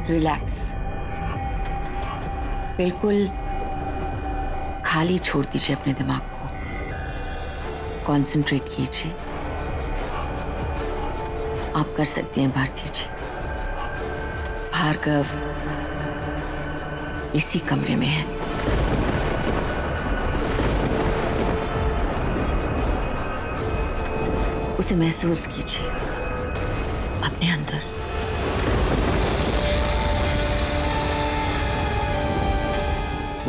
Relax, बिल्कुल खाली छोड़ दीजिए अपने दिमाग को। कंसंट्रेट कीजिए। आप कर सकती हैं भारती जी। भार्गव इसी कमरे में है। उसे महसूस कीजिए अपने अंदर।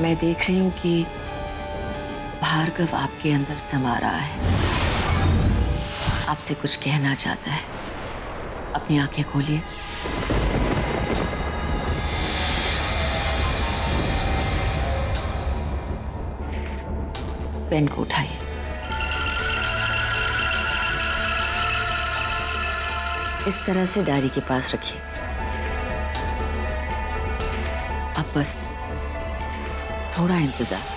मैं देख रही हूं कि भार्गव आपके अंदर समा रहा है, आपसे कुछ कहना चाहता है। अपनी आंखें खोलिए। पेन को उठाइए। इस तरह से डायरी के पास रखिए। अब बस थोड़ा इंतजार।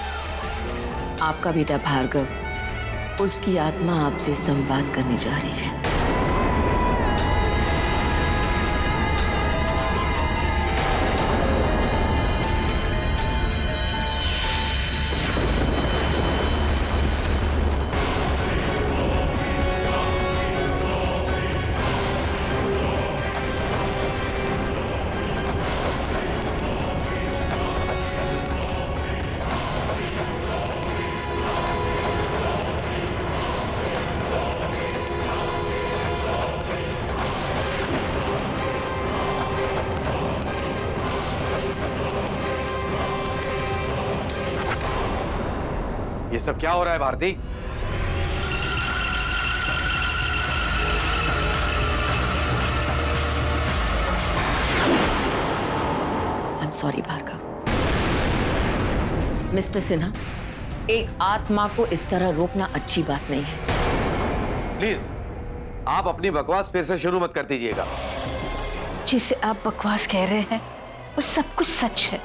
आपका बेटा भार्गव, उसकी आत्मा आपसे संवाद करने जा रही है। ये सब क्या हो रहा है Bharti? I am sorry Bhargav. Mister Sinha, एक आत्मा को इस तरह रोकना अच्छी बात नहीं है। प्लीज आप अपनी बकवास फिर से शुरू मत कर दीजिएगा। जिसे आप बकवास कह रहे हैं वो सब कुछ सच है।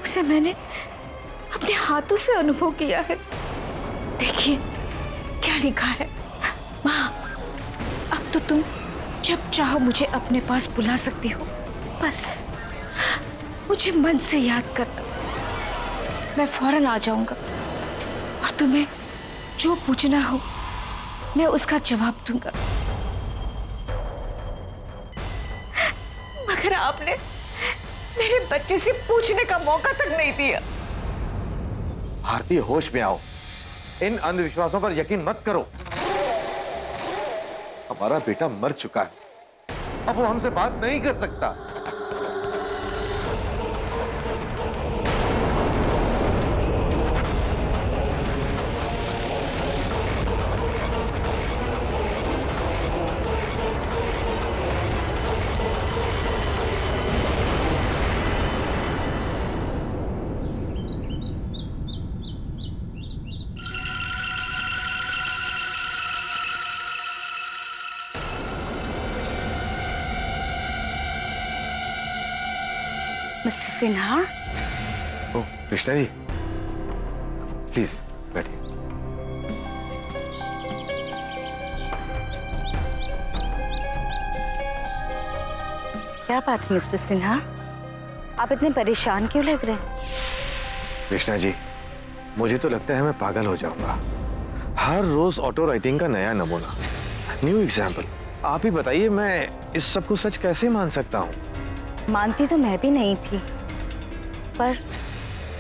उसे मैंने अपने हाथों से अनुभव किया है। देखिए क्या लिखा है। माँ, अब तो तुम जब चाहो मुझे अपने पास बुला सकती हो। बस मुझे मन से याद करना, मैं फौरन आ जाऊंगा और तुम्हें जो पूछना हो मैं उसका जवाब दूंगा। मगर आपने मेरे बच्चे से पूछने का मौका तक नहीं दिया। भारती, होश में आओ। इन अंधविश्वासों पर यकीन मत करो। हमारा बेटा मर चुका है, अब वो हमसे बात नहीं कर सकता। मिस्टर सिन्हा, ओ कृष्णा जी, प्लीज बैठिए। क्या बात है मिस्टर सिन्हा, आप इतने परेशान क्यों लग रहे हैं? कृष्णा जी, मुझे तो लगता है मैं पागल हो जाऊंगा। हर रोज ऑटो राइटिंग का नया नमूना, न्यू एग्जाम्पल। आप ही बताइए, मैं इस सब को सच कैसे मान सकता हूँ? मानती तो मैं भी नहीं थी, पर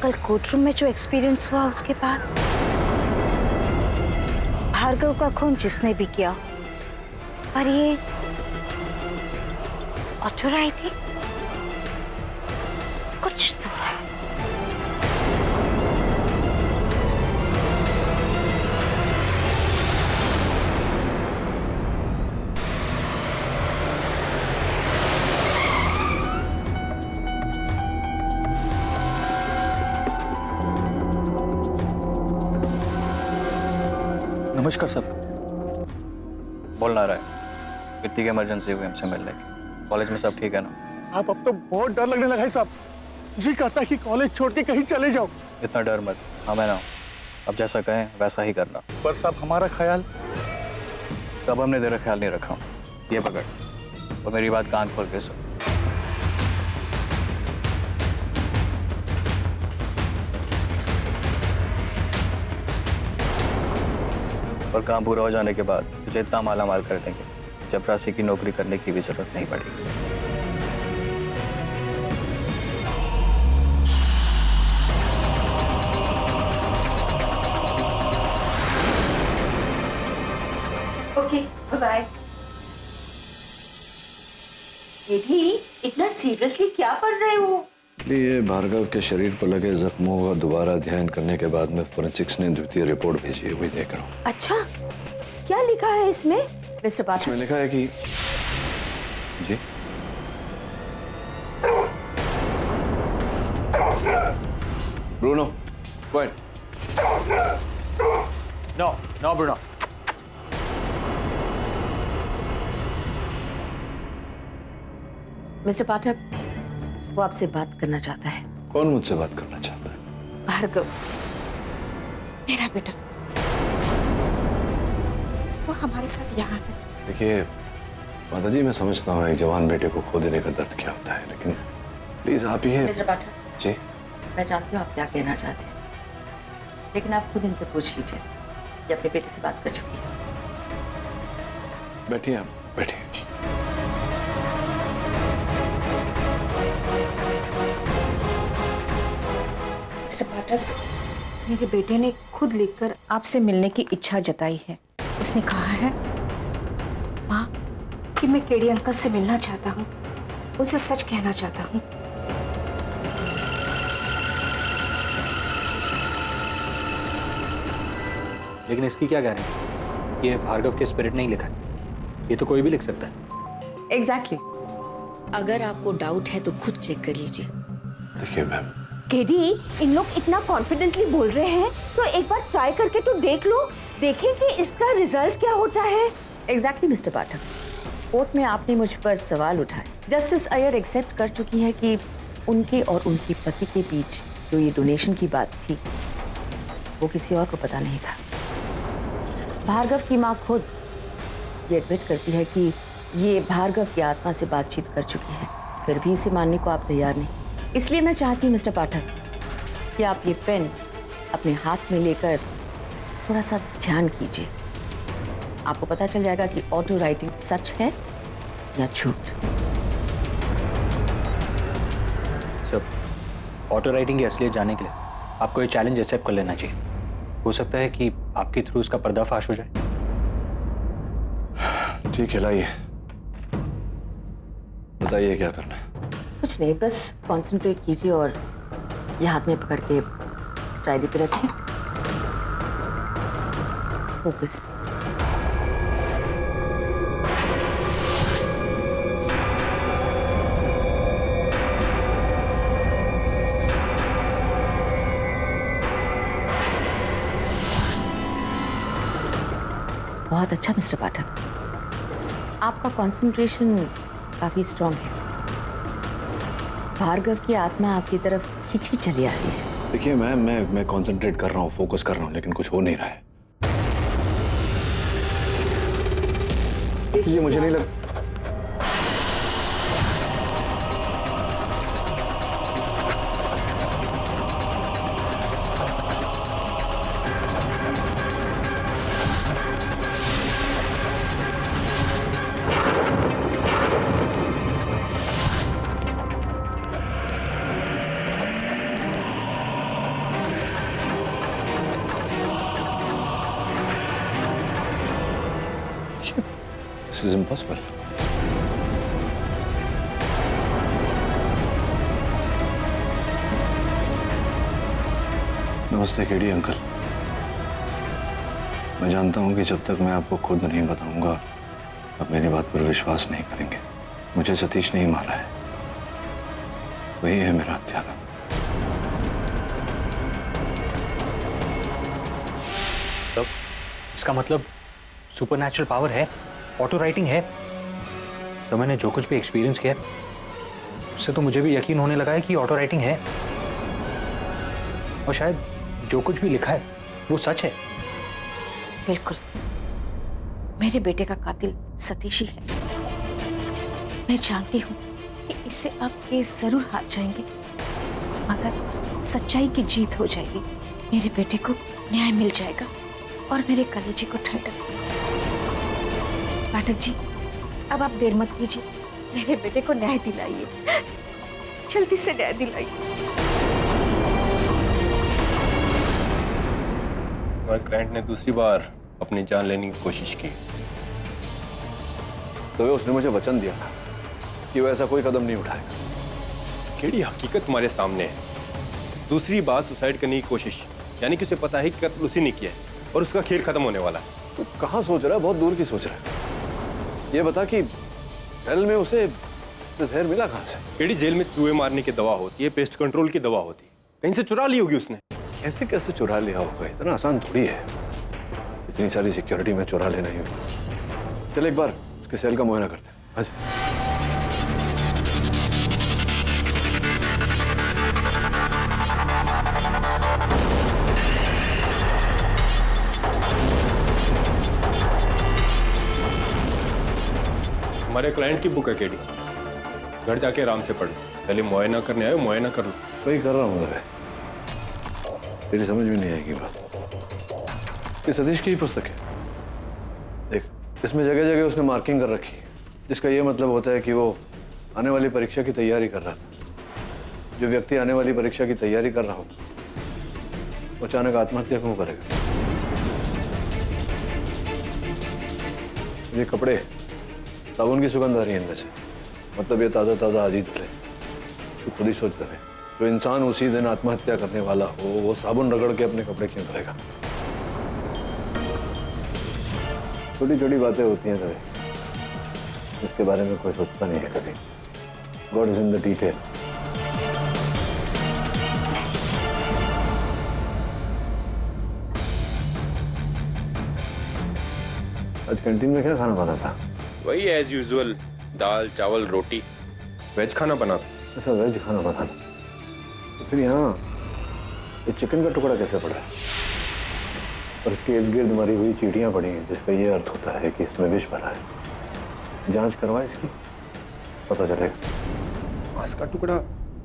कल कोर्टरूम में जो एक्सपीरियंस हुआ उसके बाद भार्गव का खून जिसने भी किया, पर ये ऑटो राइटिंग कुछ तो है। नमस्कार सर। बोल ना रहा है, कितनी की इमरजेंसी हुई हमसे मिलने की। कॉलेज में सब ठीक है ना? आप अब तो बहुत डर लगने लगा है साहब। जी कहता है कि कॉलेज छोड़ के कहीं चले जाओ। इतना डर मत, हाँ मैं ना, अब जैसा कहें वैसा ही करना। पर साहब हमारा ख्याल। तब हमने तेरा ख्याल नहीं रखा। ये पकड़ और मेरी बात कान खोल के सुन। और काम पूरा हो जाने के बाद तुझे इतना माला माल कर देंगे, चपरासी की नौकरी करने की भी जरूरत नहीं पड़ेगी। Okay, bye. ये भी इतना सीरियसली क्या पढ़ रहे हो? ये भार्गव के शरीर पर लगे जख्मों का दोबारा अध्ययन करने के बाद में फोरेंसिक्स ने द्वितीय रिपोर्ट भेजी है, वही देख रहा हूँ। अच्छा, क्या लिखा है इसमें? मिस्टर पाठक, इसमें लिखा है कि जी Bruno, quiet. No Bruno. Mister Pathak, वो आपसे बात करना चाहता है। कौन मुझसे बात करना चाहता है? भार्गव, मेरा बेटा, वो हमारे साथ यहाँ है। देखिए माता जी, मैं समझता हूँ एक जवान बेटे को खो देने का दर्द क्या होता है, लेकिन प्लीज आप ही मिस्टर पाठक, जी। मैं जानती हूँ आप क्या कहना चाहते हैं, लेकिन आप खुद इनसे पूछ लीजिए, ये अपने बेटे से बात कर चुकी है। बैठिए आप, बैठिए। मिस्टर पाठक, मेरे बेटे ने खुद लिखकर आपसे मिलने की इच्छा जताई है। उसने कहा है माँ कि मैं केडी अंकल से मिलना चाहता हूँ, उनसे सच कहना चाहता हूँ। लेकिन इसकी क्या गारंटी? ये भार्गव के स्पिरिट नहीं लिखा है, ये तो कोई भी लिख सकता है। एग्जैक्टली। अगर आपको डाउट है तो खुद चेक कर लीजिए। देखिए मैम, केडी, इन लोग इतना कॉन्फिडेंटली बोल रहे हैं तो एक बार ट्राई करके तो देख लो, देखें कि इसका रिजल्ट क्या होता है। एग्जैक्टली मिस्टर पाठक, कोर्ट में आपने मुझ पर सवाल उठाए। जस्टिस अय्यर एक्सेप्ट कर चुकी है कि उनके और उनके पति के बीच जो ये डोनेशन की बात थी वो किसी और को पता नहीं था। भार्गव की माँ खुद ये एडमिट करती है कि ये भार्गव की आत्मा से बातचीत कर चुकी है, फिर भी इसे मानने को आप तैयार नहीं। इसलिए मैं चाहती हूँ मिस्टर पाठक कि आप ये पेन अपने हाथ में लेकर थोड़ा सा ध्यान कीजिए। आपको पता चल जाएगा कि ऑटो राइटिंग सच है या झूठ। सब ऑटो राइटिंग की असलियत जानने के लिए आपको ये चैलेंज एक्सेप्ट कर लेना चाहिए। हो सकता है कि आपके थ्रू उसका पर्दाफाश हो जाए। ठीक है, लाइए बताइए क्या करना है। कुछ नहीं, बस कंसंट्रेट कीजिए और ये हाथ में पकड़ के डायरी पे रखिए। फोकस। बहुत अच्छा मिस्टर पाठक, आपका कंसंट्रेशन काफी स्ट्रांग है। भार्गव की आत्मा आपकी तरफ खींची चली आ रही है। देखिए मैम, मैं कंसंट्रेट कर रहा हूँ, फोकस कर रहा हूँ, लेकिन कुछ हो नहीं रहा है। ये मुझे नहीं लग This is impossible. नमस्ते केडी अंकल। मैं जानता हूं कि जब तक मैं आपको खुद नहीं बताऊंगा आप मेरी बात पर विश्वास नहीं करेंगे। मुझे सतीश नहीं मारा है, वही है मेरा हत्यारा। तो इसका मतलब सुपरनैचुरल पावर है, ऑटो राइटिंग है। तो मैंने जो कुछ भी एक्सपीरियंस किया उससे तो मुझे भी यकीन होने लगा है कि ऑटो राइटिंग है, और शायद जो कुछ भी लिखा है वो सच है। बिल्कुल, मेरे बेटे का कातिल सतीश ही है। मैं जानती हूँ कि इससे आप केस जरूर हार जाएंगे, मगर सच्चाई की जीत हो जाएगी। मेरे बेटे को न्याय मिल जाएगा। और मेरे कलेजे को ठंडक हो। पाठक जी, अब आप देर मत कीजिए, मेरे बेटे को न्याय दिलाइए, जल्दी से न्याय दिलाइए। हमारे क्लाइंट ने दूसरी बार अपनी जान लेने की कोशिश की। तो उसने मुझे वचन दिया था कि वो ऐसा कोई कदम नहीं उठाएगा। केड़ी हकीकत तुम्हारे सामने है। दूसरी बार सुसाइड करने की कोशिश, यानी कि उसे पता है कि कत्ल उसी ने किया है और उसका खेल खत्म होने वाला है। तो कहाँ सोच रहा है, बहुत दूर की सोच रहा है। ये बता कि जेल में उसे जहर मिला कहाँ से? केड़ी जेल में चूहे मारने की दवा होती है, पेस्ट कंट्रोल की दवा होती है, कहीं से चुरा ली होगी उसने। कैसे कैसे चुरा लिया होगा, इतना आसान थोड़ी है। इतनी सारी सिक्योरिटी में चुरा लेना ही। चल एक बार उसके सेल का मुआयना करते हैं। आज हमारे क्लाइंट की बुक है केडी, घर जाके आराम से पढ़ लो। पहले मुआयना करने आए, मुआयना कर लो। वही कर रहा हूँ मैं। तेरी समझ में नहीं आएगी बात। ये सतीश की ही पुस्तक है। देख, इसमें जगह जगह उसने मार्किंग कर रखी है, जिसका ये मतलब होता है कि वो आने वाली परीक्षा की तैयारी कर रहा था। जो व्यक्ति आने वाली परीक्षा की तैयारी कर रहा हो, वो अचानक आत्महत्या क्यों करेगा? ये कपड़े साबुन की सुगंध आ रही है इनमें से, मतलब ये ताज़ा ताज़ा आज ही धुले। तू खुद ही सोच रहे, जो इंसान उसी दिन आत्महत्या करने वाला हो, वो साबुन रगड़ के अपने कपड़े क्यों धोएगा? छोटी छोटी बातें होती हैं तभी, इसके बारे में कोई सोचता नहीं है कभी। God is in the detail. आज कैंटीन में क्या खाना बना था? वही एज यूजुअल, दाल चावल रोटी। वेज खाना बना था। ऐसा वेज खाना बना था, तो फिर यहाँ ये चिकन का टुकड़ा कैसे पड़ा है? और इसके इर्द गिर्द मरी हुई चींटियां पड़ी हैं, जिसका ये अर्थ होता है कि इसमें विष भरा है। जांच करवा इसकी, पता चलेगा। मांस का टुकड़ा।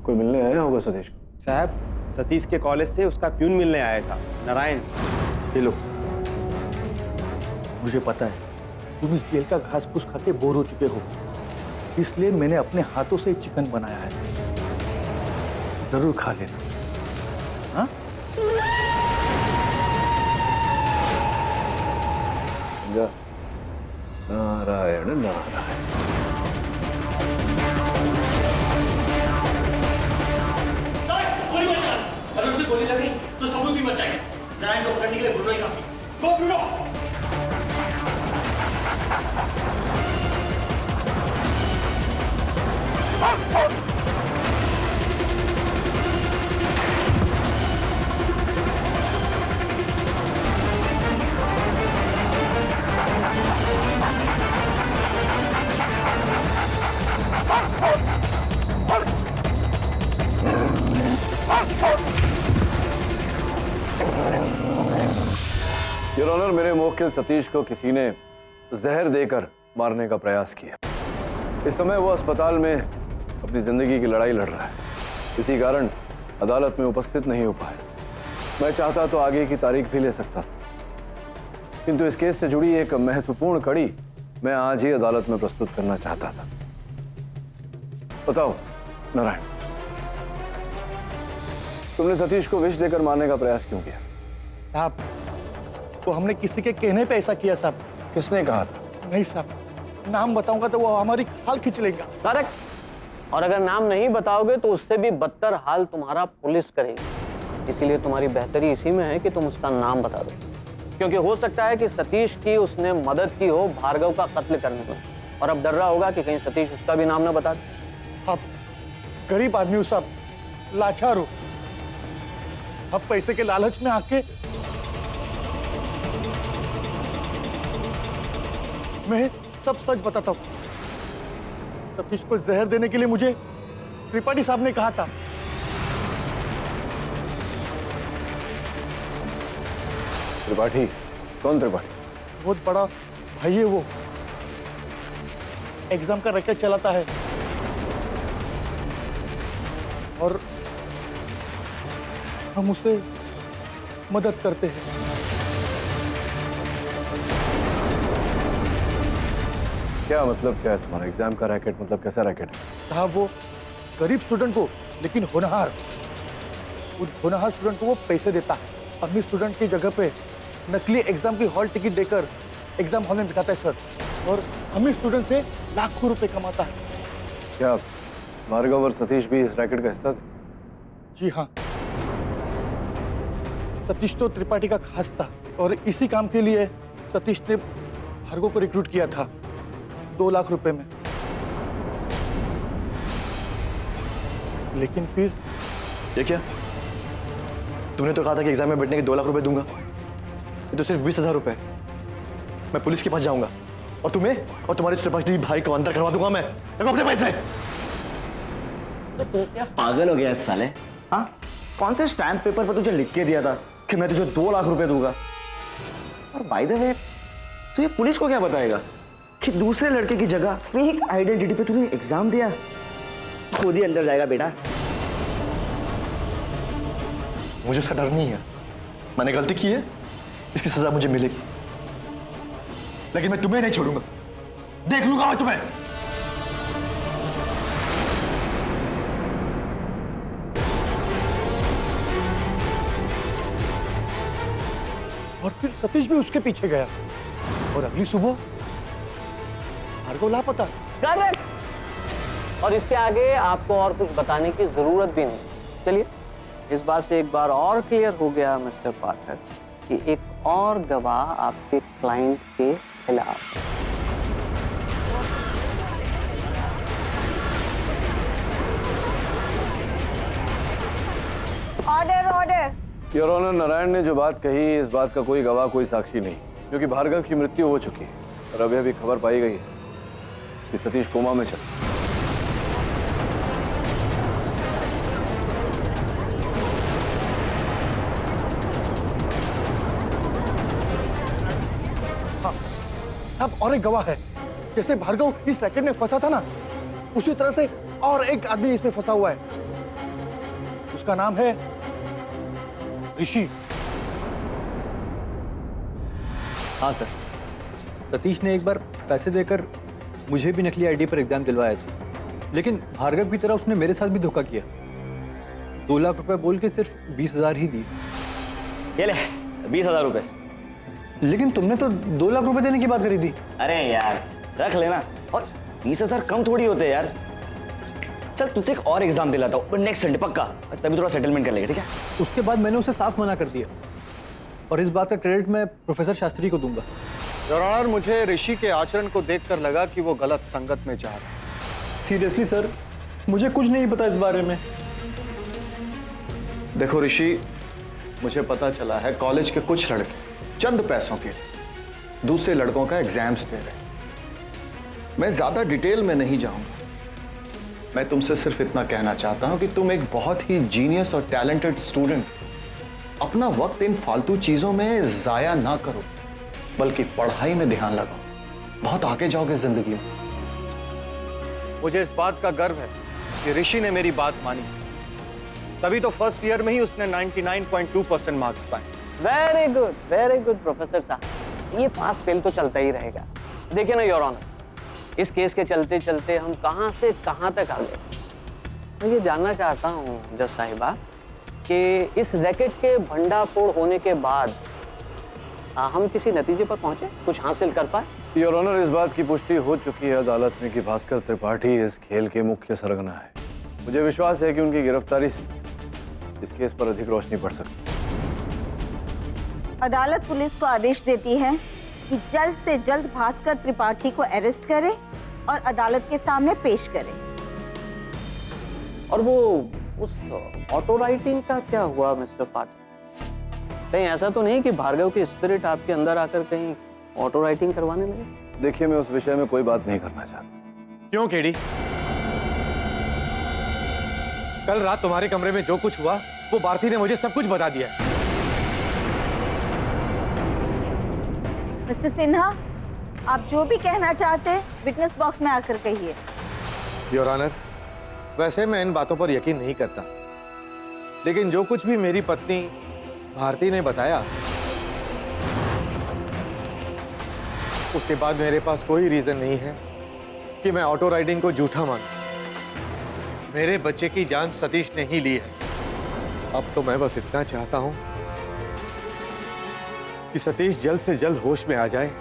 कोई मिलने आया होगा सतीश को? साहब, सतीश के कॉलेज से उसका प्यून मिलने आया था, नारायण। ये लो, मुझे पता है तुम इस जेल का घास फूस खा के बोर हो चुके हो, इसलिए मैंने अपने हाथों से चिकन बनाया है। जरूर खा लेना। हाँ? नारायण नारायण। अगर उसे गोली लगी तो सबूत भी बचाएगा। नारायण को पकड़ने के लिए ब्रूनो ही काफी। गो ब्रूनो! योर ऑनर, मेरे मुवक्किल सतीश को किसी ने जहर देकर मारने का प्रयास किया। इस समय वो अस्पताल में अपनी जिंदगी की लड़ाई लड़ रहा है, इसी कारण अदालत में उपस्थित नहीं हो पाया। मैं चाहता तो आगे की तारीख भी ले सकता, किंतु इस केस से जुड़ी एक महत्वपूर्ण कड़ी मैं आज ही अदालत में प्रस्तुत करना चाहता था। बताओ नारायण, तुमने सतीश को विष देकर मारने का प्रयास क्यों किया? साहब, तो हमने किसी के कहने पे ऐसा किया साहब। किसने कहा था? नहीं साहब, नाम बताऊंगा तो वो हमारी खाल खींच लेगा। करेक्ट। और अगर नाम नहीं बताओगे तो उससे भी बदतर हाल तुम्हारा पुलिस करेगी। इसीलिए तुम्हारी बेहतरी इसी में है कि तुम उसका नाम बता दो, क्योंकि हो सकता है कि सतीश की उसने मदद की हो भार्गव का कत्ल करने में, और अब डर रहा होगा कि कहीं सतीश उसका भी नाम ना बता दे। अब गरीब आदमी हूं साहब, लाचार हो। अब पैसे के लालच में आके मैं सब सच बताता हूं। सतीश को जहर देने के लिए मुझे त्रिपाठी साहब ने कहा था। त्रिपाठी? कौन त्रिपाठी? बहुत बड़ा भाई है वो, एग्जाम का रैकेट चलाता है और हम उसे मदद करते हैं। क्या मतलब, क्या है तुम्हारा एग्जाम का रैकेट? मतलब कैसा रैकेट है? साहब वो गरीब स्टूडेंट को, लेकिन होनहार, उस होनहार स्टूडेंट को वो पैसे देता है। अमीर स्टूडेंट की जगह पे नकली एग्जाम की हॉल टिकट देकर एग्जाम हॉल में बिठाता है सर, और अमीर स्टूडेंट से लाखों रुपए कमाता है। क्या भार्गव और सतीश भी इस रैकेट का हिस्सा थे? जी हाँ, सतीश तो त्रिपाठी का खास था और इसी काम के लिए सतीश ने भार्गव को रिक्रूट किया था 2 लाख रुपए में। लेकिन फिर ये क्या? तुमने तो कहा था कि एग्जाम में बैठने के 2 लाख रुपए दूंगा, ये तो सिर्फ 20,000 रुपए। मैं पुलिस के पास जाऊंगा और तुम्हें और तुम्हारे त्रिपाठी भाई को अंदर करवा दूंगा मैं अपने पैसे। तो तू क्या पागल हो गया इस साले? हाँ, कौन से स्टैम्प पेपर पर तुझे लिख के दिया था कि मैं तुझे 2 लाख रुपए दूंगा? और बाय द वे, तू ये पुलिस को क्या बताएगा कि दूसरे लड़के की जगह फेक आइडेंटिटी पे तूने एग्जाम दिया? खुद ही अंदर जाएगा बेटा। मुझे उसका डर नहीं है, मैंने गलती की है, इसकी सजा मुझे मिलेगी, लेकिन मैं तुम्हें नहीं छोड़ूंगा, देख लूंगा मैं तुम्हें। और फिर सतीश भी उसके पीछे गया और अगली सुबह भार्गव लापता। करेक्ट। और इसके आगे आपको और कुछ बताने की जरूरत भी नहीं। चलिए, इस बात से एक बार और क्लियर हो गया मिस्टर पाठक कि एक और गवाह आपके क्लाइंट के खिलाफ। Order order. Your honour, Narayan ने जो बात कही, इस बात का कोई गवाह, कोई साक्षी नहीं, क्योंकि भार्गव की मृत्यु हो चुकी है और अभी अभी खबर पाई गई है कि सतीश कोमा में चल। हाँ, अब और एक गवाह है। जैसे भार्गव इस रैकेट में फंसा था ना, उसी तरह से और एक आदमी इसमें फंसा हुआ है। उसका नाम है ऋषि। हाँ सर, सतीश ने एक बार पैसे देकर मुझे भी नकली आईडी पर एग्जाम दिलवाया था, लेकिन भार्गव की तरह उसने मेरे साथ भी धोखा किया। 2 लाख रुपए बोल के सिर्फ 20,000 ही दी। ये ले 20,000 रुपए। लेकिन तुमने तो 2 लाख रुपए देने की बात करी थी। अरे यार रख लेना, और 20,000 कम थोड़ी होते यार। चल तुझसे एक और एग्जाम दिलाता हूँ नेक्स्ट संडे पक्का, तभी थोड़ा सेटलमेंट कर लेगा, ठीक है? उसके बाद मैंने उसे साफ मना कर दिया और इस बात का क्रेडिट मैं प्रोफेसर शास्त्री को दूंगा। योर ऑनर, मुझे ऋषि के आचरण को देखकर लगा कि वो गलत संगत में जा रहा है। सीरियसली सर, मुझे कुछ नहीं पता इस बारे में। देखो ऋषि, मुझे पता चला है कॉलेज के कुछ लड़के चंद पैसों के लिए दूसरे लड़कों का एग्जाम्स दे रहे हैं। मैं ज्यादा डिटेल में नहीं जाऊंगा, मैं तुमसे सिर्फ इतना कहना चाहता हूं कि तुम एक बहुत ही जीनियस और टैलेंटेड स्टूडेंट, अपना वक्त इन फालतू चीजों में जाया ना करो, बल्कि पढ़ाई में ध्यान लगाओ, बहुत आगे जाओगे जिंदगी में। मुझे इस बात का गर्व है कि ऋषि ने मेरी बात मानी, तभी तो फर्स्ट ईयर में ही उसने 99.2% मार्क्स पाए। वेरी गुड प्रोफेसर साहब। ये पास फेल तो चलता ही रहेगा। देखिए ना योर ऑनर, इस केस के चलते चलते हम कहां से कहां तक आ गए। मैं ये जानना चाहता हूं जज साहिबा कि इस रैकेट के भंडाफोड़ होने के बाद हम किसी नतीजे पर पहुंचे, कुछ हासिल कर पाए? योर ऑनर, इस बात की पुष्टि हो चुकी है अदालत में कि भास्कर त्रिपाठी इस खेल के मुख्य सरगना है। मुझे विश्वास है कि उनकी गिरफ्तारी से इस केस पर अधिक रोशनी पड़ सकती है। अदालत पुलिस को आदेश देती है कि जल्द से जल्द भास्कर त्रिपाठी को अरेस्ट करे और अदालत के सामने पेश करे। और वो उस ऑटो राइटिंग का क्या हुआ मिस्टर पाठक? कहीं ऐसा तो नहीं कि भार्गव की स्पिरिट आपके अंदर आकर कहीं ऑटो राइटिंग करवाने लगे? देखिए, मैं उस विषय में कोई बात नहीं करना चाहता। क्यों केडी? कल रात तुम्हारे कमरे में जो कुछ हुआ वो भारती ने मुझे सब कुछ बता दिया है। मिस्टर सिन्हा, आप जो भी कहना चाहते हैं विटनेस बॉक्स में आकर कहिए। योर ऑनर, वैसे मैं इन बातों पर यकीन नहीं करता, लेकिन जो कुछ भी मेरी पत्नी भारती ने बताया, उसके बाद मेरे पास कोई रीजन नहीं है कि मैं ऑटो राइडिंग को झूठा मानूं। मेरे बच्चे की जान सतीश ने ही ली है। अब तो मैं बस इतना चाहता हूं कि सतीश जल्द से जल्द होश में आ जाए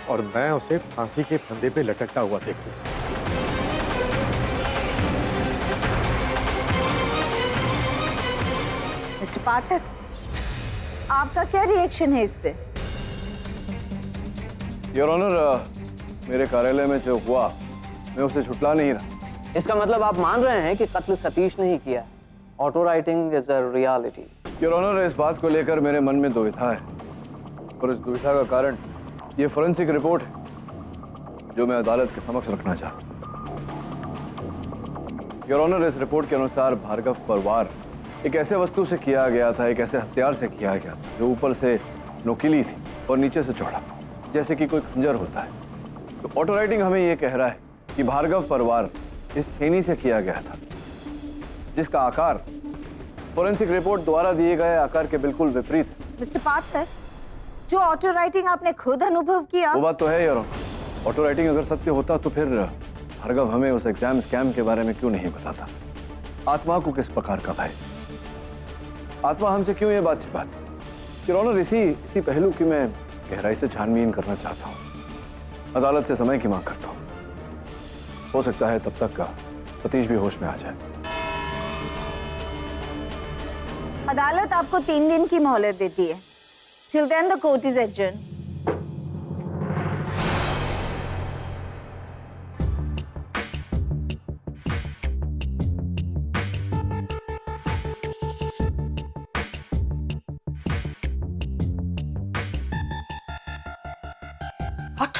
और मैं उसे फांसी के फंदे पे लटकता हुआ देखूं। मिस्टर पाठक, आपका क्या रिएक्शन है इस पे? योर ऑनर, मेरे कार्यालय में जो हुआ मैं उसे छुटला नहीं रहा। इसका मतलब आप मान रहे हैं कि कत्ल सतीश ने ही किया। Auto writing is a reality. Your honour, इस बात को लेकर मेरे मन में दुविधा है और इस दुविधा का कारण ये फोरेंसिक रिपोर्ट है जो मैं अदालत के समक्ष रखना चाहता हूँ। योर ऑनर, इस रिपोर्ट के अनुसार भार्गव पर वार एक ऐसे वस्तु से किया गया था, एक ऐसे हथियार से किया गया था जो ऊपर से नोकीली थी और नीचे से चौड़ा, जैसे कि कोई खंजर होता है। तो ऑटो राइटिंग हमें यह कह रहा है कि भार्गव पर वार इस छेनी से किया गया था, जिसका आकार फोरेंसिक रिपोर्ट द्वारा दिए गए आकार के बिल्कुल विपरीत है। मिस्टर पाठक, जो ऑटो राइटिंग आपने खुद अनुभव किया, वो बात तो है यार। ऑटो राइटिंग अगर सत्य होता तो फिर भार्गव हमें उस एग्जाम स्कैम के बारे में क्यों नहीं बताता? आत्मा को किस प्रकार का भय? आत्मा हमसे क्यों ये बात छिपाती? ऑनर, इसी पहलू की मैं गहराई से छानबीन करना चाहता हूँ। अदालत से समय की मांग करता हूँ। हो सकता है तब तक का सतीश भी होश में आ जाए। अदालत आपको 3 दिन की मोहलत देती है। Till then the court is adjourned.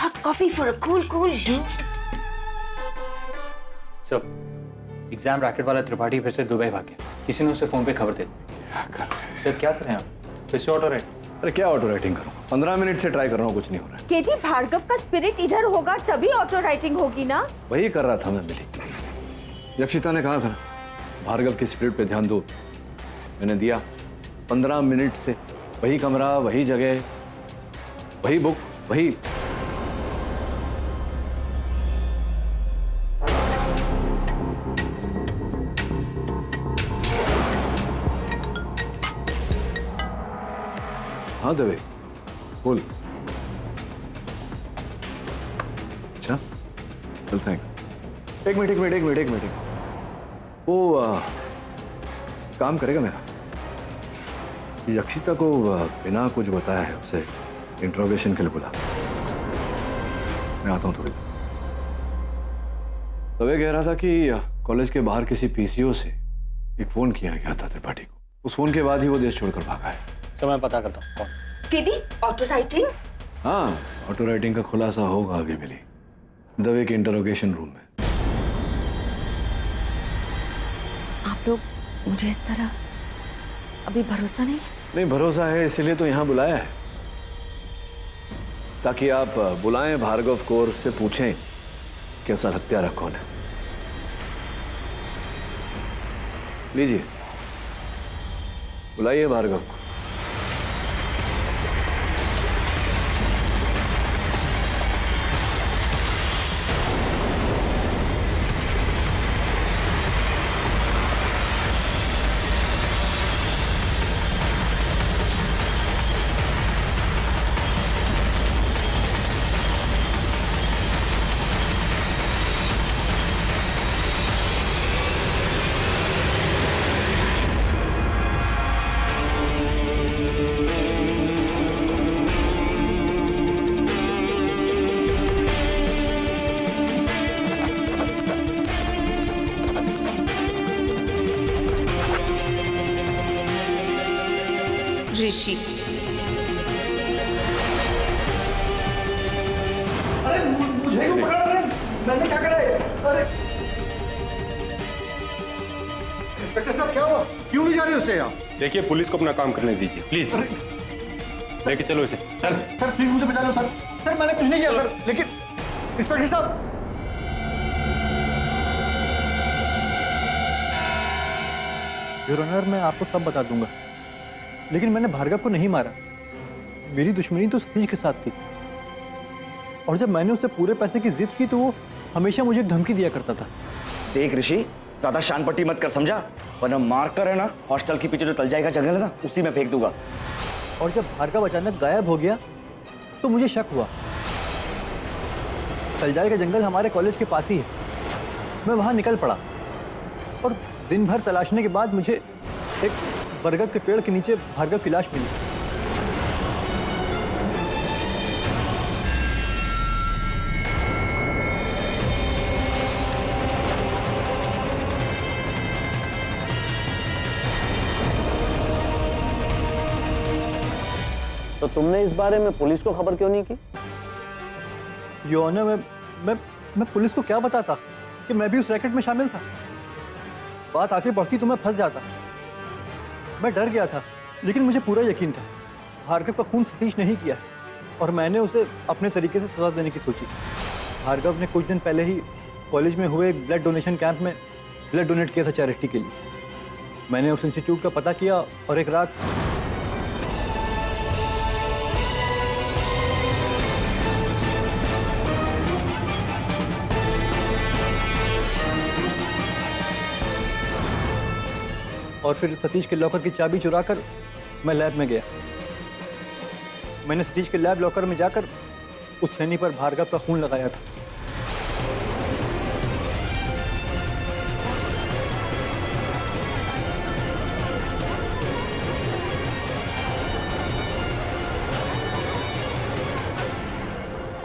Hot coffee for a cool dude. Sir, exam racket वाला त्रिपाठी फिर से दुबई भाग गया। किसी ने उसे फोन पे खबर दे दी। सर क्या करें आप? फिर से ऑटो राइट? अरे क्या ऑटो राइटिंग करूँ? 15 मिनट से ट्राई कर रहा हूँ, कुछ नहीं हो रहा है। केटी, भार्गव का स्पिरिट इधर होगा तभी ऑटो राइटिंग होगी ना? वही कर रहा था मैं मिली। यक्षिता ने कहा था भार्गव की स्पिरिट पे ध्यान दो, मैंने दिया। 15 मिनट से वही कमरा, वही जगह, वही बुक, वही। हाँ दवे बोल। अच्छा चल, थैंक्स। एक मिनट। वो काम करेगा मेरा? यक्षिता को बिना कुछ बताया है उसे इंट्रोगेशन के लिए बुला। मैं आता हूँ थोड़ी। दवे कह रहा था कि कॉलेज के बाहर किसी पीसीओ से एक फोन किया गया था त्रिपाठी को। उस फोन के बाद ही वो देश छोड़कर भागा है। सर मैं पता करता हूँ। कौन? केटी, ऑटो राइटिंग? हाँ, ऑटो राइटिंग का खुलासा होगा अभी मिली दवे के इंटरोगेशन रूम में। आप लोग मुझे इस तरह अभी भरोसा नहीं? नहीं, भरोसा है, इसीलिए तो यहां बुलाया है, ताकि आप बुलाएं भार्गव को और उससे पूछें कि असल हत्यारा कौन है। लीजिए, बुलाइए भार्गव को। ऋषि, अरे मुझे क्यों पकड़ा रहे? मैंने क्या करा है? अरे इंस्पेक्टर साहब, क्या हुआ? क्यों ले जा रहे हो उसे आप? देखिए, पुलिस को अपना काम करने दीजिए प्लीज। लेके चलो इसे। चल सर प्लीज मुझे बचा लो सर। सर मैंने कुछ नहीं किया सर, लेकिन इंस्पेक्टर साहब। योर ऑनर, मैं आपको सब बता दूंगा, लेकिन मैंने भार्गव को नहीं मारा। मेरी दुश्मनी तो सतीश के साथ थी, और जब मैंने उससे पूरे पैसे की जिद की तो वो हमेशा मुझे एक धमकी दिया करता था। देख ऋषि, ज्यादा शान पट्टी मत कर, समझा? वरना मार कर है ना, हॉस्टल के पीछे जो तल जाएगा जंगल है ना, उसी में फेंक दूंगा। और जब भार्गव अचानक गायब हो गया तो मुझे शक हुआ। तलजाई का जंगल हमारे कॉलेज के पास ही है। मैं वहां निकल पड़ा और दिन भर तलाशने के बाद मुझे एक बरगद के पेड़ के नीचे भार्गव की लाश मिली। तो तुमने इस बारे में पुलिस को खबर क्यों नहीं की? योर ऑनर, मैं पुलिस को क्या बताता कि मैं भी उस रैकेट में शामिल था। बात आगे बढ़ती तो मैं फंस जाता। मैं डर गया था, लेकिन मुझे पूरा यकीन था भार्गव का खून सतीश नहीं किया है और मैंने उसे अपने तरीके से सजा देने की सोची। भार्गव ने कुछ दिन पहले ही कॉलेज में हुए एक ब्लड डोनेशन कैंप में ब्लड डोनेट किया था चैरिटी के लिए। मैंने उस इंस्टीट्यूट का पता किया और एक रात और फिर सतीश के लॉकर की चाबी चुराकर मैं लैब में गया। मैंने सतीश के लैब लॉकर में जाकर उस छेनी पर भार्गव का खून लगाया था।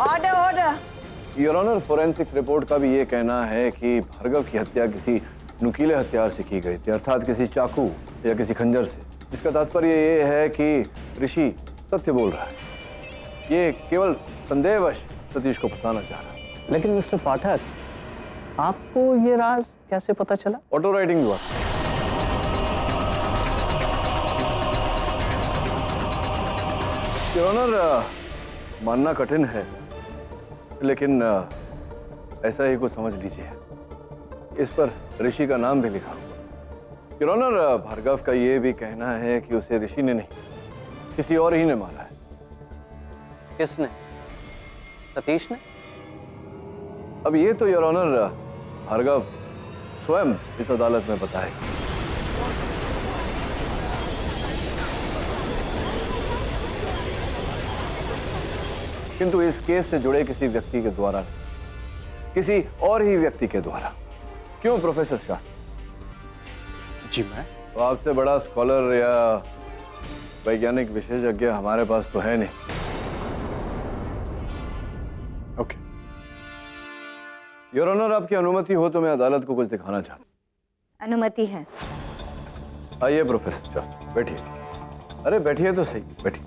Order order. Your honour, forensics report का भी ये कहना है कि भार्गव की हत्या किसी नुकीले हथियार से की गई थी, अर्थात किसी चाकू या किसी खंजर से। इसका तात्पर्य ये है कि ऋषि सत्य बोल रहा है। ये केवल संदेहवश सतीश को फंसाना चाह रहा है। लेकिन मिस्टर पाठक, आपको ये राज कैसे पता चला? ऑटो राइटिंग हुआ। योर ऑनर, मानना कठिन है, लेकिन ऐसा ही कुछ समझ लीजिए। इस पर ऋषि का नाम भी लिखा। योर ऑनर, भार्गव का ये भी कहना है कि उसे ऋषि ने नहीं, किसी और ही ने मारा है। किसने? सतीश ने? अब ये तो योर ऑनर भार्गव स्वयं इस अदालत में बताएगा। किंतु इस केस से जुड़े किसी व्यक्ति के द्वारा, किसी और ही व्यक्ति के द्वारा। क्यों प्रोफेसर शाह? जी मैं तो आपसे बड़ा स्कॉलर या वैज्ञानिक विशेषज्ञ हमारे पास तो है नहीं। ओके। योर ऑनर, आपकी अनुमति हो तो मैं अदालत को कुछ दिखाना चाहता हूं। अनुमति है। आइए प्रोफेसर शाह, बैठिए। अरे बैठिए तो सही, बैठिए।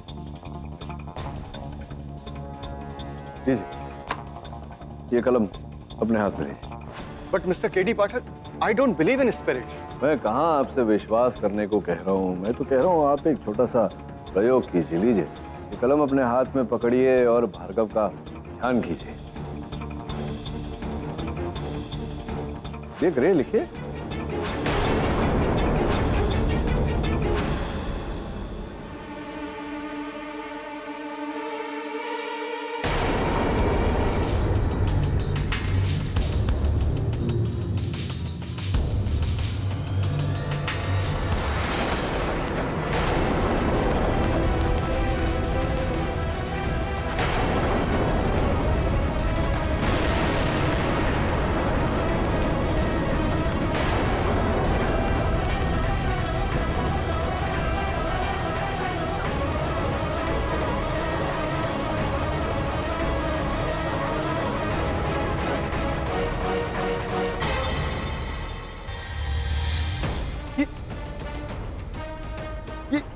लीजिए ये कलम अपने हाथ में लीजिए। But mister KD Pathak, I don't believe in spirits. मैं कहाँ आपसे विश्वास करने को कह रहा हूँ, मैं तो कह रहा हूँ आप एक छोटा सा प्रयोग कीजिए। लीजिए ये कलम अपने हाथ में पकड़िए और भार्गव का ध्यान कीजिए। देख रहे, लिखिए।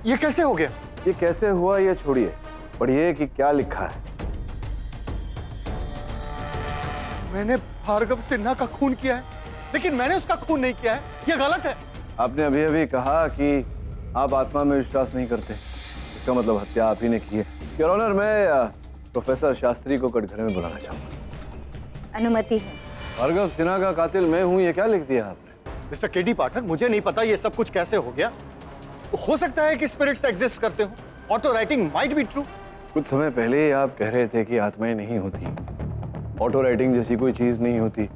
ये कैसे हो गया? ये कैसे हुआ ये छोड़िए, पढ़िए कि क्या लिखा है। मैंने भार्गव सिन्हा का खून किया है, लेकिन मैंने उसका खून नहीं किया है। ये गलत है। आपने अभी अभी कहा कि आप आत्मा में विश्वास नहीं करते, इसका मतलब हत्या आप ही ने की है। योर ऑनर, मैं प्रोफेसर शास्त्री को कटघरे में बुलाना चाहूंगा। अनुमति है। भार्गव सिन्हा का कातिल मैं हूं, ये क्या लिख दिया आपने? मिस्टर केडी पाठक, मुझे नहीं पता ये सब कुछ कैसे हो गया। हो सकता है कि स्पिरिट्स एग्जिस्ट करते हो। Auto writing might be true. कुछ समय पहले ही आप कह रहे थे कि आत्माएं नहीं होती, ऑटो राइटिंग जैसी कोई चीज नहीं होती।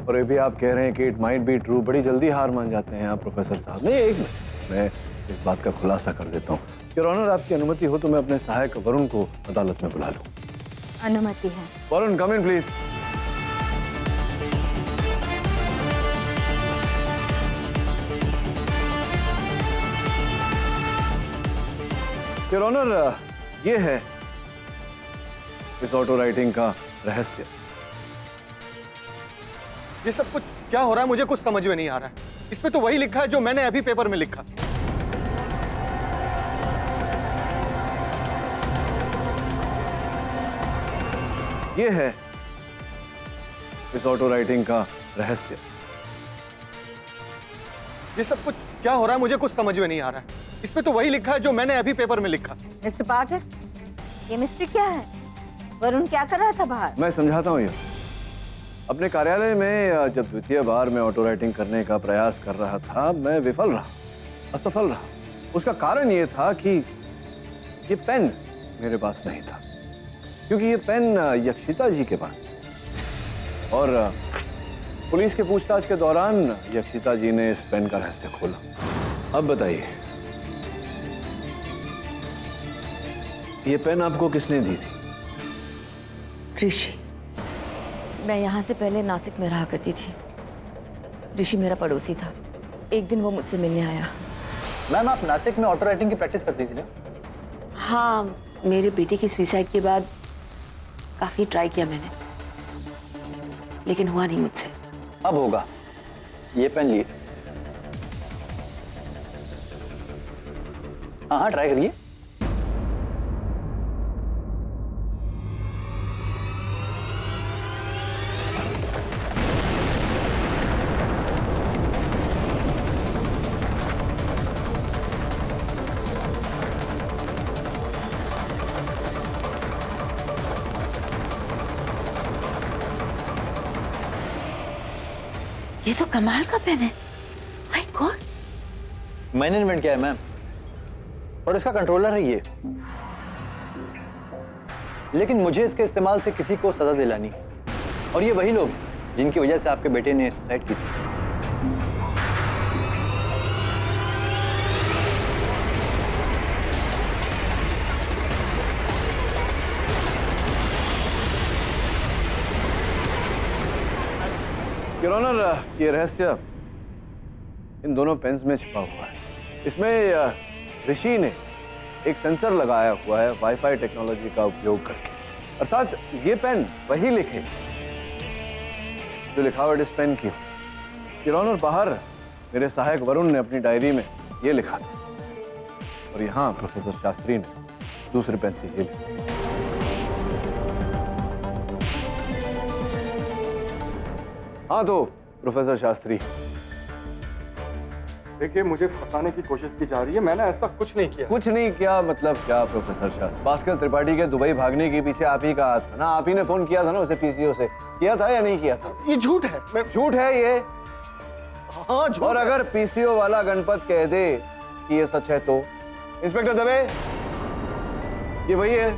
और ये भी आप कह रहे हैं कि इट माइट बी ट्रू, बड़ी जल्दी हार मान जाते हैं आप प्रोफेसर साहब। नहीं, एक मिनट, मैं इस बात का खुलासा कर देता हूँ। योर ऑनर, आपकी अनुमति हो तो मैं अपने सहायक वरुण को अदालत में बुला लूँ। अनुमति है। वरुण, कम इन प्लीज। योर ऑनर, ये है इस ऑटो राइटिंग का रहस्य। ये सब कुछ क्या हो रहा है मुझे कुछ समझ में नहीं आ रहा है। इसमें तो वही लिखा है जो मैंने अभी पेपर में लिखा। ये है इस ऑटो राइटिंग का रहस्य। ये सब कुछ क्या हो रहा है मुझे कुछ समझ में नहीं आ रहा है। इसमें तो वही लिखा है जो मैंने अभी पेपर में लिखा। मिस्टर पाठक, ये मिस्ट्री क्या है? वरुण क्या कर रहा था बाहर? मैं समझाता हूँ। ये अपने कार्यालय में जब द्वितीय बार मैं ऑटो राइटिंग करने का प्रयास कर रहा था, मैं विफल रहा, असफल रहा। उसका कारण ये था कि ये पेन मेरे पास नहीं था, क्योंकि ये पेन यक्षिता जी के पास था। और पुलिस के पूछताछ के दौरान यक्षिता जी ने इस पेन का रहस्य खोला। अब बताइए, ये पेन आपको किसने दी थी? ऋषि। मैं यहाँ से पहले नासिक में रहा करती थी। ऋषि मेरा पड़ोसी था। एक दिन वो मुझसे मिलने आया। मैम, आप नासिक में ऑटो राइटिंग की प्रैक्टिस करती थी ना? हाँ, मेरे बेटे की सुसाइड के बाद काफी ट्राई किया मैंने, लेकिन हुआ नहीं मुझसे। अब होगा। ये पेन लिए। हाँ, ट्राई करिए। ये तो कमाल का पेन है। My God. मैंने इन्वेंट किया है मैम, और इसका कंट्रोलर है ये। लेकिन मुझे इसके इस्तेमाल से किसी को सजा दिलानी है, और ये वही लोग जिनकी वजह से आपके बेटे ने सुसाइड की थी। योर ऑनर, ये रहस्य इन दोनों पेन्स में छिपा हुआ है। इसमें ऋषि ने एक सेंसर लगाया हुआ है वाईफाई टेक्नोलॉजी का उपयोग करके। अर्थात ये पेन वही लिखे जो लिखावट इस पेन की हो। योर ऑनर, बाहर मेरे सहायक वरुण ने अपनी डायरी में ये लिखा था, और यहाँ प्रोफेसर शास्त्री ने दूसरे पेन से ये लिखा। हाँ तो प्रोफेसर शास्त्री, देखिए, मुझे फंसाने की कोशिश की जा रही है। मैंने ऐसा कुछ नहीं किया। कुछ नहीं किया मतलब क्या प्रोफेसर शास्त्री? भास्कर त्रिपाठी के दुबई भागने के पीछे आप ही का हाथ था ना? आप ही ने फोन किया था ना उसे पीसीओ से? किया था या नहीं किया था? ये झूठ है। झूठ है ये? हाँ, झूठ। और अगर पीसीओ वाला गणपत कह दे कि ये सच है तो? इंस्पेक्टर दवे, ये वही है?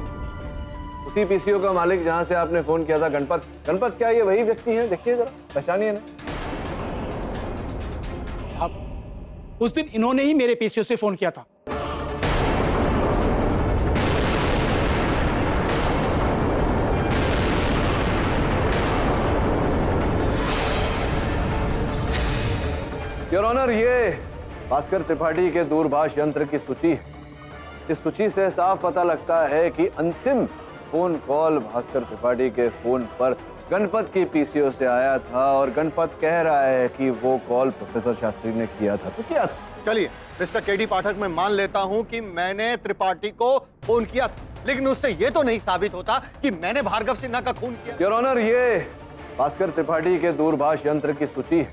उसी पीसीओ का मालिक जहां से आपने फोन किया था, गणपत? गणपत क्या ये वही व्यक्ति है? देखिए जरा, पहचानिए ना। उस दिन इन्होंने ही मेरे पीसीओ से फोन किया था। योर ऑनर, ये भास्कर त्रिपाठी के दूरभाष यंत्र की सूची है। इस सूची से साफ पता लगता है कि अंतिम फोन कॉल भास्कर त्रिपाठी के फोन पर गणपत की पीसीओ से आया था, और गणपत कह रहा है कि वो कॉल प्रोफेसर शास्त्री ने किया था। तो क्या था? चलिए मिस्टर केडी पाठक, मैं मान लेता हूं कि मैंने त्रिपाठी को फोन किया था, लेकिन उससे यह तो नहीं साबित होता कि मैंने भार्गव सिन्हा का खून किया। योर ऑनर, ये भास्कर त्रिपाठी के दूरभाष यंत्र की सूची है।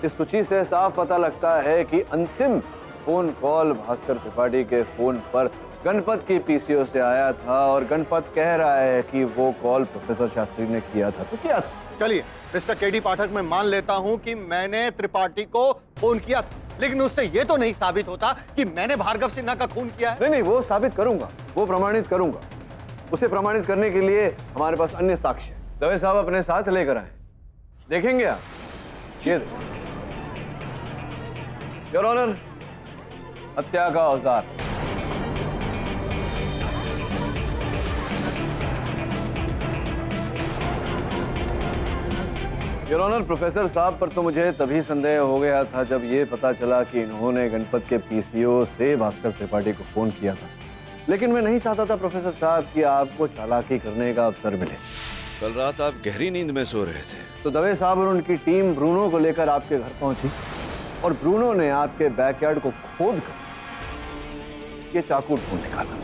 इस सूची से साफ पता लगता है कि अंतिम फोन कॉल भास्कर त्रिपाठी के फोन पर गणपत की पीसीओ से आया था, और गणपत कह रहा है कि वो कॉल प्रोफेसर शास्त्री ने किया था। तो क्या था? चलिए मिस्टर केडी पाठक, मैं मान लेता हूं कि मैंने त्रिपाठी को फोन किया था, लेकिन उससे यह तो नहीं साबित होता कि मैंने भार्गव सिन्हा का खून किया है। नहीं, वो साबित करूंगा, वो प्रमाणित करूंगा। उसे प्रमाणित करने के लिए हमारे पास अन्य साक्ष्य है। दवे साहब अपने साथ लेकर आए, देखेंगे आप? ये योर ऑनर, हत्या का औजार। योर ऑनर, प्रोफेसर साहब पर तो मुझे तभी संदेह हो गया था जब ये पता चला कि इन्होंने गणपत के पीसीओ से भास्कर त्रिपाठी को फोन किया था। लेकिन मैं नहीं चाहता था प्रोफेसर साहब कि आपको चालाकी करने का अवसर मिले। कल रात आप गहरी नींद में सो रहे थे तो दवे साहब और उनकी टीम ब्रूनो को लेकर आपके घर पहुंची और ब्रूनो ने आपके बैकयार्ड को खोद कर ये चाकू ढूंढ निकाला।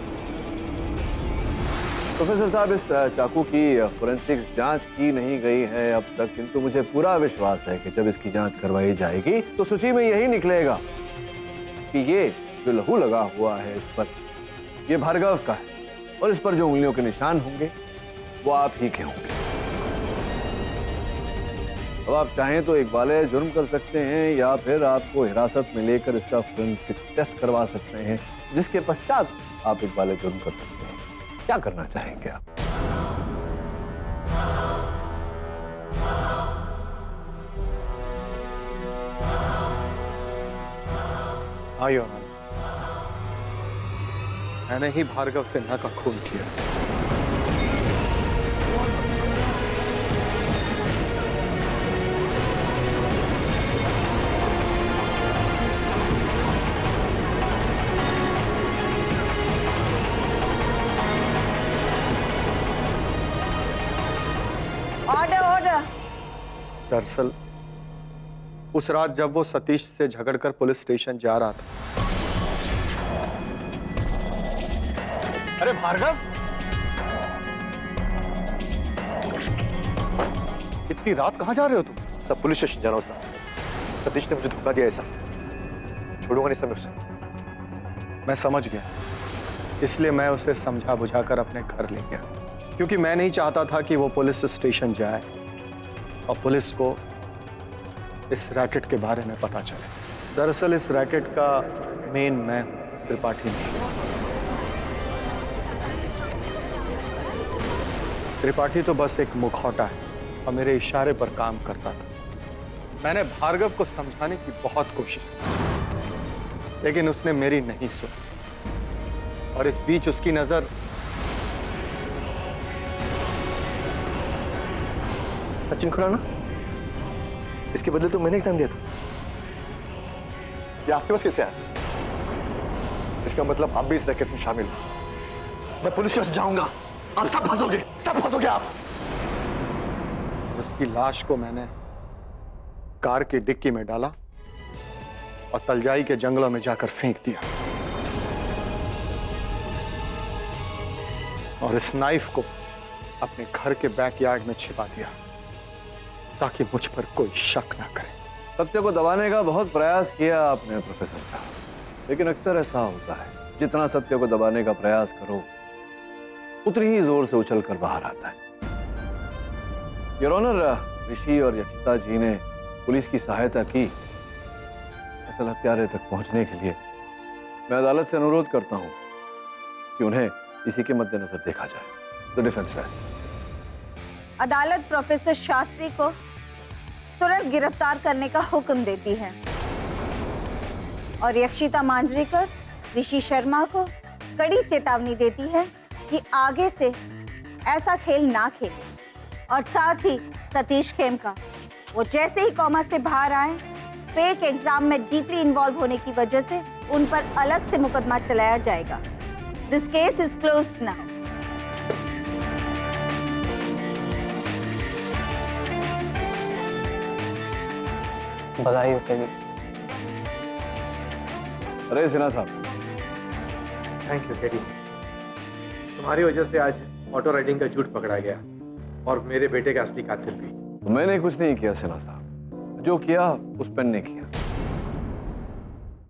प्रोफेसर साहब, इस चाकू की फोरेंसिक जांच की नहीं गई है अब तक, किंतु मुझे पूरा विश्वास है कि जब इसकी जांच करवाई जाएगी तो सूची में यही निकलेगा कि ये जो लहू लगा हुआ है इस पर, ये भार्गव का है और इस पर जो उंगलियों के निशान होंगे वो आप ही के होंगे। अब आप चाहें तो एक वाले जुर्म कर सकते हैं या फिर आपको हिरासत में लेकर इसका फोरेंसिक टेस्ट करवा सकते हैं, जिसके पश्चात आप एक वाले जुर्म कर सकते हैं। क्या करना चाहेंगे आप? आइए, मैंने ही भार्गव सिन्हा का खून किया। दरअसल उस रात जब वो सतीश से झगड़कर पुलिस स्टेशन जा रहा था। अरे भार्गव, इतनी रात कहां जा रहे हो तुम? सब पुलिस स्टेशन जा रहा हूं साहब। सतीश ने मुझे धोखा दिया है साहब, छोड़ूंगा नहीं समय उसे। मैं समझ गया, इसलिए मैं उसे समझा बुझाकर अपने घर ले गया, क्योंकि मैं नहीं चाहता था कि वो पुलिस स्टेशन जाए और पुलिस को इस रैकेट के बारे में पता चले। दरअसल इस रैकेट का मेन मैं हूं, त्रिपाठी नहीं। त्रिपाठी तो बस एक मुखौटा है और मेरे इशारे पर काम करता था। मैंने भार्गव को समझाने की बहुत कोशिश की, लेकिन उसने मेरी नहीं सुनी और इस बीच उसकी नजर सचिन खुराना, इसके बदले तो मैंने एग्जाम दिया था। ये आपके पास कैसे आया? इसका मतलब आप भी इस रैकेट में शामिल हो। मैं पुलिस के पास जाऊंगा, आप सब फंसोगे, सब फंसोगे आप। उसकी लाश को मैंने कार की डिक्की में डाला और तलजाई के जंगलों में जाकर फेंक दिया और इस नाइफ को अपने घर के बैकयार्ड में छिपा दिया ताकि मुझ पर कोई शक ना करे। सत्य को दबाने का बहुत प्रयास किया आपने प्रोफेसर साहब, लेकिन अक्सर ऐसा होता है, जितना सत्य को दबाने का प्रयास करो उतनी ही जोर से उछल कर बाहर आता है। योर ऑनर, ऋषि और यक्षिता जी ने पुलिस की सहायता की असल हत्यारे तक पहुंचने के लिए। मैं अदालत से अनुरोध करता हूं कि उन्हें इसी के मद्देनजर देखा जाए। तो डिफेंस है। अदालत प्रोफेसर शास्त्री को तुरंत गिरफ्तार करने का हुक्म देती है और यक्षिता मांजरेकर ऋषि शर्मा को कड़ी चेतावनी देती है कि आगे से ऐसा खेल ना खेले और साथ ही सतीश खेमका, वो जैसे ही कॉमा से बाहर आए, फेक एग्जाम में डीपली इन्वॉल्व होने की वजह से उन पर अलग से मुकदमा चलाया जाएगा। This case is closed now. बधाई हो तेरी। अरे सिन्हा साहब, थैंक यू टेडी। तुम्हारी वजह से आज ऑटो राइडिंग का झूठ पकड़ा गया और मेरे बेटे का असली कातिल भी। तो मैंने कुछ नहीं किया सिन्हा साहब, जो किया उस पेन ने किया।